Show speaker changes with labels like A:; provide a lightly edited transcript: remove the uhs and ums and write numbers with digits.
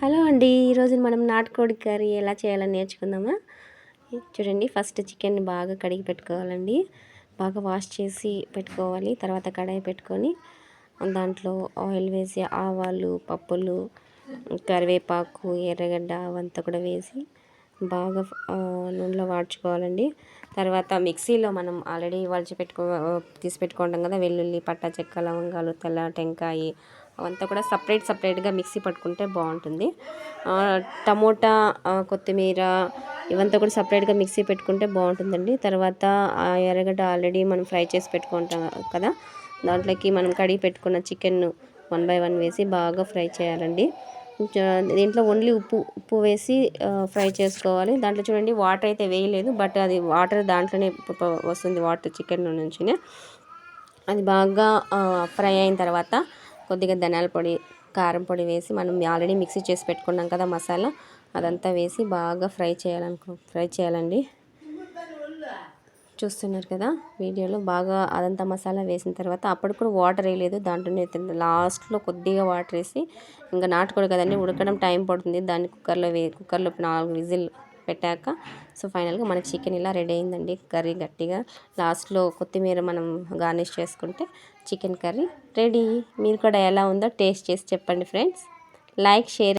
A: Hello అండి, ఈరోజు మనం నాటుకోడి కర్రీ ఎలా చేయాలని నేర్చుకుందామా. చూడండి, ఫస్ట్ చికెన్ బాగా కడిగి పెట్టుకోవాలండి. బాగా వాష్ చేసి పెట్టుకోవాలి. తర్వాత కడాయి పెట్టుకొని దాంట్లో ఆయిల్ వేసి ఆవాలు, పప్పులు, కరివేపాకు, ఎర్రగడ్డ అవంతా కూడా వేసి బాగా నూనెలో వాడ్చుకోవాలండి. తర్వాత మిక్సీలో మనం ఆల్రెడీ తీసి పెట్టుకుంటాం కదా, వెల్లుల్లి, పట్టా, చెక్క, లవంగాలు, తెల్ల టెంకాయ అవంతా కూడా సపరేట్గా మిక్సీ పట్టుకుంటే బాగుంటుంది. టమోటా, కొత్తిమీర ఇవంతా కూడా సపరేట్గా మిక్సీ పెట్టుకుంటే బాగుంటుందండి. తర్వాత ఎర్రగడ్డ ఆల్రెడీ మనం ఫ్రై చేసి పెట్టుకుంటాం కదా, దాంట్లోకి మనం కడిగి పెట్టుకున్న చికెన్ 1 by 1 వేసి బాగా ఫ్రై చేయాలండి. దీంట్లో ఓన్లీ ఉప్పు వేసి ఫ్రై చేసుకోవాలి. దాంట్లో చూడండి, వాటర్ అయితే వేయలేదు, బట్ అది వాటర్ దాంట్లోనే వస్తుంది, వాటర్ చికెన్లో నుంచి. అది బాగా ఫ్రై అయిన తర్వాత కొద్దిగా ధనియాల పొడి, కారం పొడి వేసి మనం ఆల్రెడీ మిక్సీ చేసి పెట్టుకున్నాం కదా మసాలా, అదంతా వేసి బాగా ఫ్రై చేయాలండి. చూస్తున్నారు కదా వీడియోలో, బాగా అదంతా మసాలా వేసిన తర్వాత అప్పుడు కూడా వాటర్ వేయలేదు, దాంట్లోనే లాస్ట్లో కొద్దిగా వాటర్ వేసి, ఇంకా నాటుకోడి కదండి, ఉడకడం టైం పడుతుంది, దాన్ని కుక్కర్లో 4 విజిల్ పెట్టాక సో ఫైనల్గా మనకి చికెన్ ఇలా రెడీ అయిందండి. కర్రీ గట్టిగా లాస్ట్లో కొత్తిమీర మనం గార్నిష్ చేసుకుంటే చికెన్ కర్రీ రెడీ. మీరు కూడా ఎలా ఉందో టేస్ట్ చేసి చెప్పండి ఫ్రెండ్స్. Like, share.